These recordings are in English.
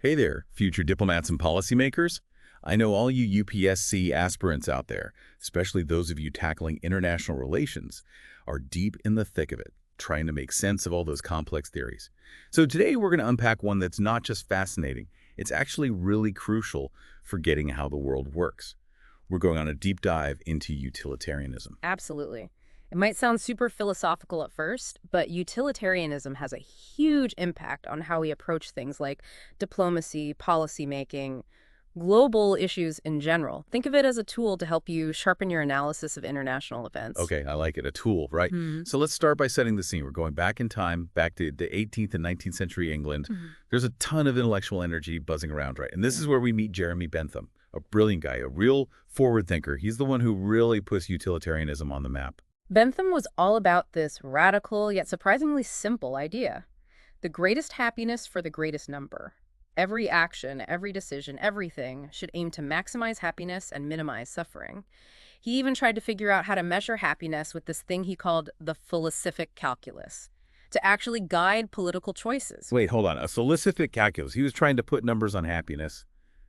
Hey there, future diplomats and policymakers. I know all you UPSC aspirants out there, especially those of you tackling international relations, are deep in the thick of it, trying to make sense of all those complex theories. So today we're going to unpack one that's not just fascinating, it's actually really crucial for getting how the world works. We're going on a deep dive into utilitarianism. Absolutely. It might sound super philosophical at first, but utilitarianism has a huge impact on how we approach things like diplomacy, policymaking, global issues in general. Think of it as a tool to help you sharpen your analysis of international events. Okay, I like it, a tool, right? So let's start by setting the scene. We're going back in time, back to the 18th and 19th century England. Mhm. There's a ton of intellectual energy buzzing around, right? And this is where we meet Jeremy Bentham, a brilliant guy, a real forward thinker. He's the one who really puts utilitarianism on the map. Bentham was all about this radical yet surprisingly simple idea. The greatest happiness for the greatest number. Every action, every decision, everything should aim to maximize happiness and minimize suffering. He even tried to figure out how to measure happiness with this thing he called the philosophic calculus, to actually guide political choices. Wait, hold on. A solicific calculus. He was trying to put numbers on happiness.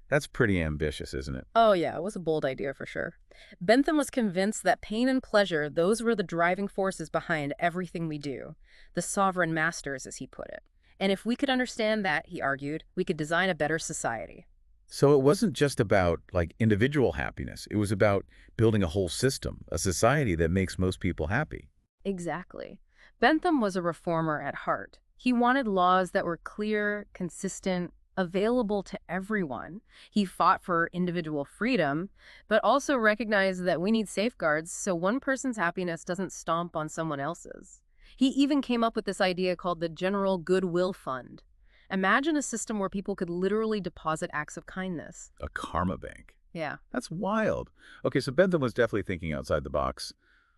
That's pretty ambitious, isn't it? Oh yeah, it was a bold idea for sure. Bentham was convinced that pain and pleasure, those were the driving forces behind everything we do, the sovereign masters, as he put it. And if we could understand that, he argued, we could design a better society. So it wasn't just about, like, individual happiness. It was about building a whole system, a society that makes most people happy. Exactly. Bentham was a reformer at heart. He wanted laws that were clear, consistent, available to everyone. He fought for individual freedom, but also recognized that we need safeguards so one person's happiness doesn't stomp on someone else's. He even came up with this idea called the General Goodwill Fund. Imagine a system where people could literally deposit acts of kindness. A karma bank. Yeah. That's wild. Okay, so Bentham was definitely thinking outside the box.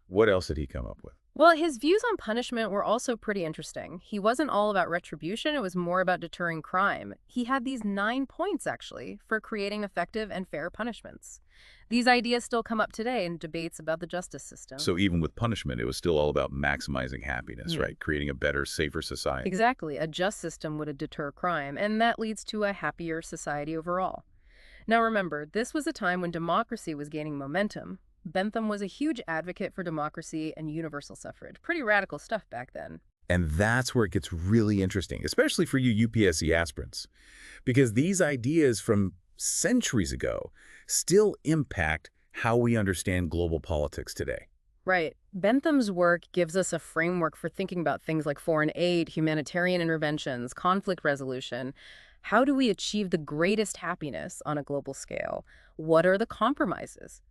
What else did he come up with? Well, his views on punishment were also pretty interesting. He wasn't all about retribution, it was more about deterring crime. He had these 9 points, actually, for creating effective and fair punishments. These ideas still come up today in debates about the justice system. So even with punishment, it was still all about maximizing happiness, Hmm. right? Creating a better, safer society. Exactly. A just system would deter crime, and that leads to a happier society overall. Now remember, this was a time when democracy was gaining momentum. Bentham was a huge advocate for democracy and universal suffrage. Pretty radical stuff back then. And that's where it gets really interesting, especially for you UPSC aspirants, because these ideas from centuries ago still impact how we understand global politics today. Right. Bentham's work gives us a framework for thinking about things like foreign aid, humanitarian interventions, conflict resolution. How do we achieve the greatest happiness on a global scale? What are the compromises?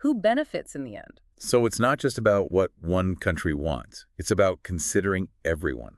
Who benefits in the end? So it's not just about what one country wants. It's about considering everyone,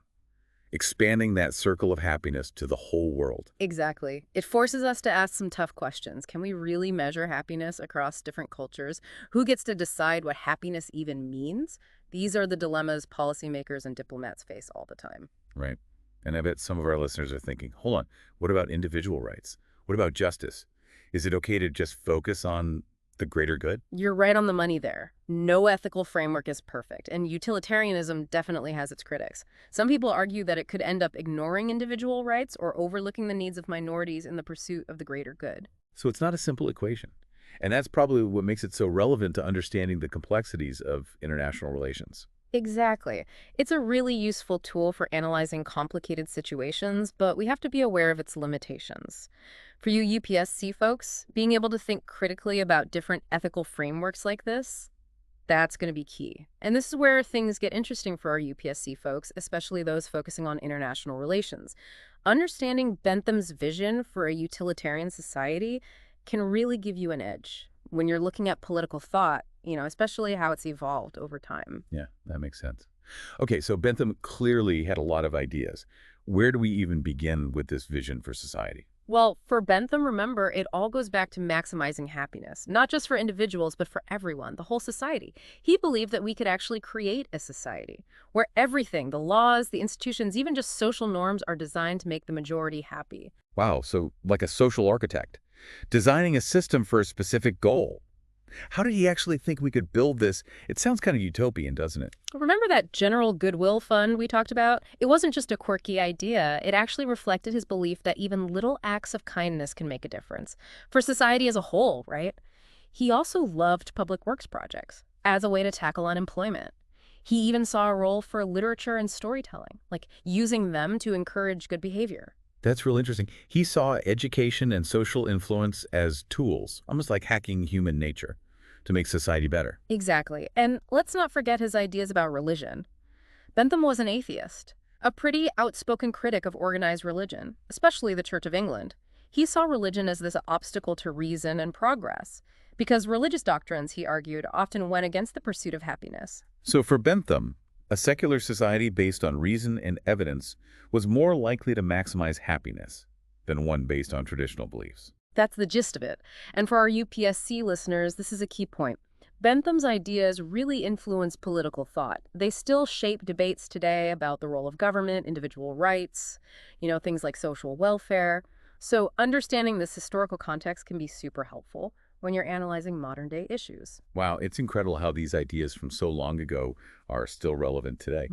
expanding that circle of happiness to the whole world. Exactly. It forces us to ask some tough questions. Can we really measure happiness across different cultures? Who gets to decide what happiness even means? These are the dilemmas policymakers and diplomats face all the time. Right. And I bet some of our listeners are thinking, hold on, what about individual rights? What about justice? Is it okay to just focus on the greater good? You're right on the money there. No ethical framework is perfect, and utilitarianism definitely has its critics. Some people argue that it could end up ignoring individual rights or overlooking the needs of minorities in the pursuit of the greater good. So it's not a simple equation. And that's probably what makes it so relevant to understanding the complexities of international relations. Exactly. It's a really useful tool for analyzing complicated situations, but we have to be aware of its limitations. For you UPSC folks, being able to think critically about different ethical frameworks like this, that's going to be key. And this is where things get interesting for our UPSC folks, especially those focusing on international relations. Understanding Bentham's vision for a utilitarian society can really give you an edge when you're looking at political thought, especially how it's evolved over time. Yeah, that makes sense. Okay, so Bentham clearly had a lot of ideas. Where do we even begin with this vision for society? Well, for Bentham, remember, it all goes back to maximizing happiness, not just for individuals, but for everyone, the whole society. He believed that we could actually create a society where everything, the laws, the institutions, even just social norms are designed to make the majority happy. Wow, so like a social architect, designing a system for a specific goal. How did he actually think we could build this? It sounds kind of utopian, doesn't it? Remember that general goodwill fund we talked about? It wasn't just a quirky idea. It actually reflected his belief that even little acts of kindness can make a difference for society as a whole, right? He also loved public works projects as a way to tackle unemployment. He even saw a role for literature and storytelling, like using them to encourage good behavior. That's real interesting. He saw education and social influence as tools, almost like hacking human nature to make society better. Exactly. And let's not forget his ideas about religion. Bentham was an atheist, a pretty outspoken critic of organized religion, especially the Church of England. He saw religion as this obstacle to reason and progress, because religious doctrines, he argued, often went against the pursuit of happiness. So for Bentham, a secular society based on reason and evidence was more likely to maximize happiness than one based on traditional beliefs. That's the gist of it. And for our UPSC listeners, this is a key point. Bentham's ideas really influence political thought. They still shape debates today about the role of government, individual rights, things like social welfare. So understanding this historical context can be super helpful when you're analyzing modern-day issues. Wow, it's incredible how these ideas from so long ago are still relevant today.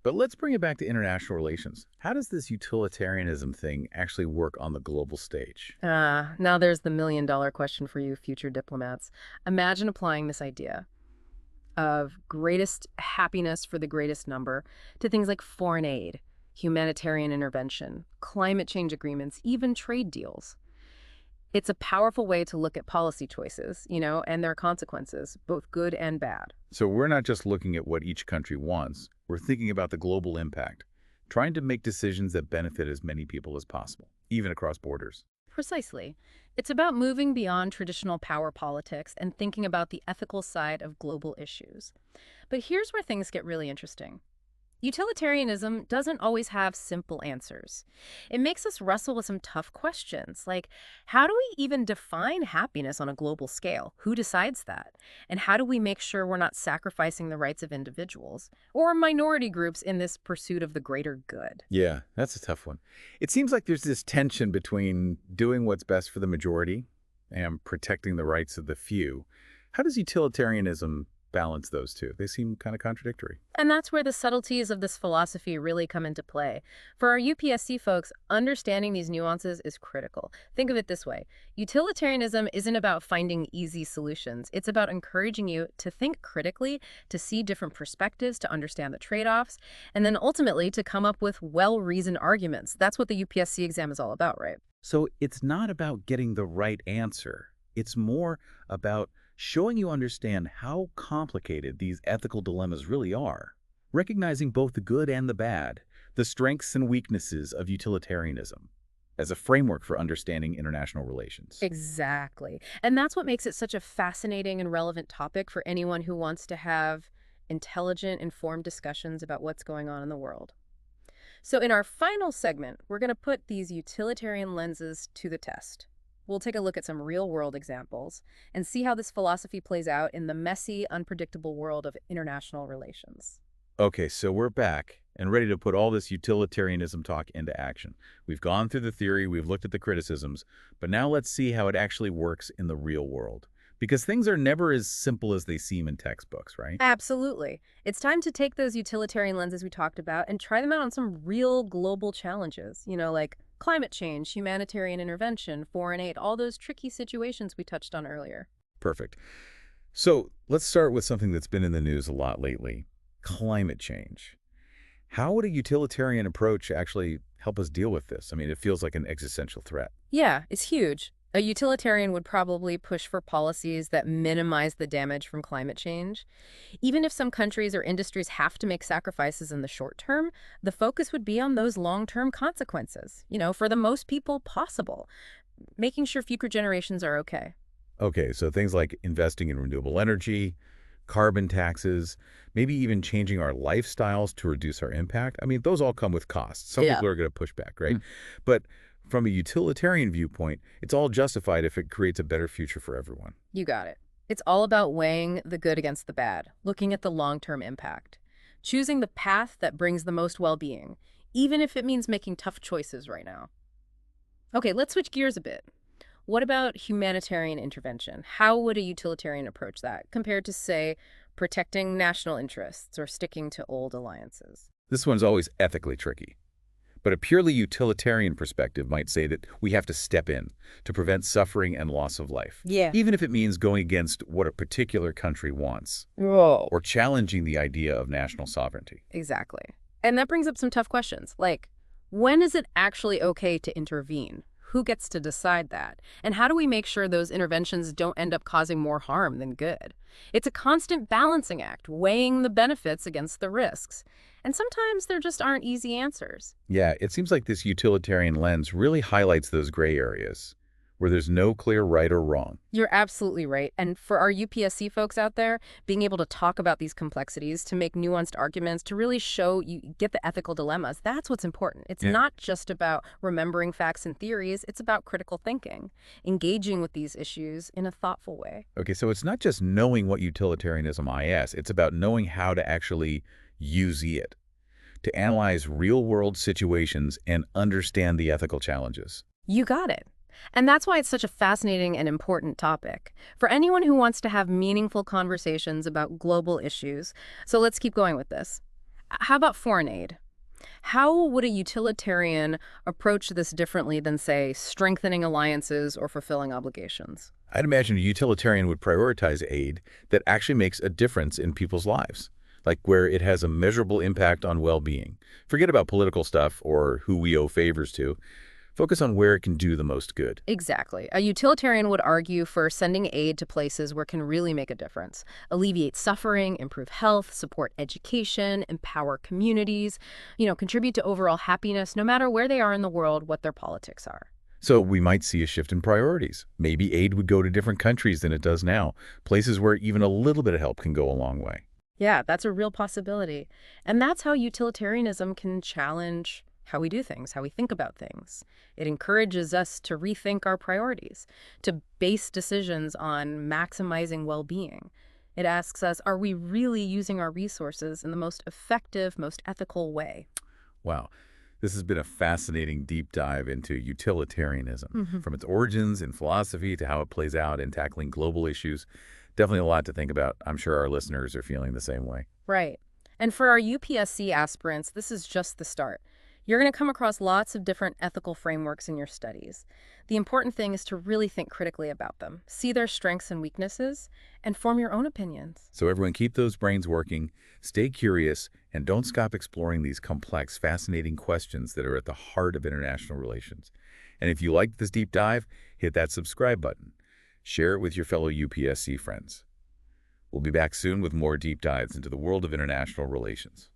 But let's bring it back to international relations. How does this utilitarianism thing actually work on the global stage? Now there's the million-dollar question for you future diplomats. Imagine applying this idea of greatest happiness for the greatest number to things like foreign aid, humanitarian intervention, climate change agreements, even trade deals. It's a powerful way to look at policy choices, and their consequences, both good and bad. So we're not just looking at what each country wants. We're thinking about the global impact, trying to make decisions that benefit as many people as possible, even across borders. Precisely. It's about moving beyond traditional power politics and thinking about the ethical side of global issues. But here's where things get really interesting. Utilitarianism doesn't always have simple answers. It makes us wrestle with some tough questions, like how do we even define happiness on a global scale? Who decides that? And how do we make sure we're not sacrificing the rights of individuals or minority groups in this pursuit of the greater good? Yeah, that's a tough one. It seems like there's this tension between doing what's best for the majority and protecting the rights of the few. How does utilitarianism balance those two? They seem kind of contradictory. And that's where the subtleties of this philosophy really come into play. For our UPSC folks, understanding these nuances is critical. Think of it this way. Utilitarianism isn't about finding easy solutions. It's about encouraging you to think critically, to see different perspectives, to understand the trade-offs, and then ultimately to come up with well-reasoned arguments. That's what the UPSC exam is all about, right? So it's not about getting the right answer. It's more about showing you understand how complicated these ethical dilemmas really are, recognizing both the good and the bad, the strengths and weaknesses of utilitarianism as a framework for understanding international relations. Exactly. And that's what makes it such a fascinating and relevant topic for anyone who wants to have intelligent, informed discussions about what's going on in the world. So in our final segment, we're going to put these utilitarian lenses to the test. We'll take a look at some real-world examples and see how this philosophy plays out in the messy, unpredictable world of international relations. Okay, so we're back and ready to put all this utilitarianism talk into action. We've gone through the theory, we've looked at the criticisms, but now let's see how it actually works in the real world. Because things are never as simple as they seem in textbooks, right? Absolutely. It's time to take those utilitarian lenses we talked about and try them out on some real global challenges, like climate change, humanitarian intervention, foreign aid, all those tricky situations we touched on earlier. Perfect. So let's start with something that's been in the news a lot lately, climate change. How would a utilitarian approach actually help us deal with this? I mean, it feels like an existential threat. Yeah, it's huge. A utilitarian would probably push for policies that minimize the damage from climate change. Even if some countries or industries have to make sacrifices in the short term, the focus would be on those long-term consequences, for the most people possible, making sure future generations are okay. Okay, so things like investing in renewable energy, carbon taxes, maybe even changing our lifestyles to reduce our impact. I mean, those all come with costs. Some people are going to push back, right? But from a utilitarian viewpoint, it's all justified if it creates a better future for everyone. You got it. It's all about weighing the good against the bad, looking at the long-term impact, choosing the path that brings the most well-being, even if it means making tough choices right now. Okay, let's switch gears a bit. What about humanitarian intervention? How would a utilitarian approach that compared to, say, protecting national interests or sticking to old alliances? This one's always ethically tricky. But a purely utilitarian perspective might say that we have to step in to prevent suffering and loss of life, Yeah. even if it means going against what a particular country wants, Whoa. or challenging the idea of national sovereignty. Exactly. And that brings up some tough questions, like, when is it actually okay to intervene? Who gets to decide that? And how do we make sure those interventions don't end up causing more harm than good? It's a constant balancing act, weighing the benefits against the risks. And sometimes there just aren't easy answers. Yeah, it seems like this utilitarian lens really highlights those gray areas, where there's no clear right or wrong. You're absolutely right. And for our UPSC folks out there, being able to talk about these complexities, to make nuanced arguments, to really show you get the ethical dilemmas, that's what's important. It's Yeah. not just about remembering facts and theories, it's about critical thinking, engaging with these issues in a thoughtful way. Okay, so it's not just knowing what utilitarianism is, it's about knowing how to actually use it, to analyze real-world situations and understand the ethical challenges. You got it. And that's why it's such a fascinating and important topic for anyone who wants to have meaningful conversations about global issues. So let's keep going with this. How about foreign aid? How would a utilitarian approach this differently than, say, strengthening alliances or fulfilling obligations? I'd imagine a utilitarian would prioritize aid that actually makes a difference in people's lives, like where it has a measurable impact on well-being. Forget about political stuff or who we owe favors to. Focus on where it can do the most good. Exactly. A utilitarian would argue for sending aid to places where it can really make a difference, alleviate suffering, improve health, support education, empower communities, contribute to overall happiness, no matter where they are in the world, what their politics are. So we might see a shift in priorities. Maybe aid would go to different countries than it does now, places where even a little bit of help can go a long way. Yeah, that's a real possibility. And that's how utilitarianism can challenge how we do things, how we think about things. It encourages us to rethink our priorities, to base decisions on maximizing well-being. It asks us, are we really using our resources in the most effective, most ethical way? Wow. This has been a fascinating deep dive into utilitarianism, from its origins in philosophy to how it plays out in tackling global issues. Definitely a lot to think about. I'm sure our listeners are feeling the same way. Right. And for our UPSC aspirants, this is just the start. You're going to come across lots of different ethical frameworks in your studies. The important thing is to really think critically about them, see their strengths and weaknesses, and form your own opinions. So everyone keep those brains working, stay curious, and don't stop exploring these complex, fascinating questions that are at the heart of international relations. And if you liked this deep dive, hit that subscribe button. Share it with your fellow UPSC friends. We'll be back soon with more deep dives into the world of international relations.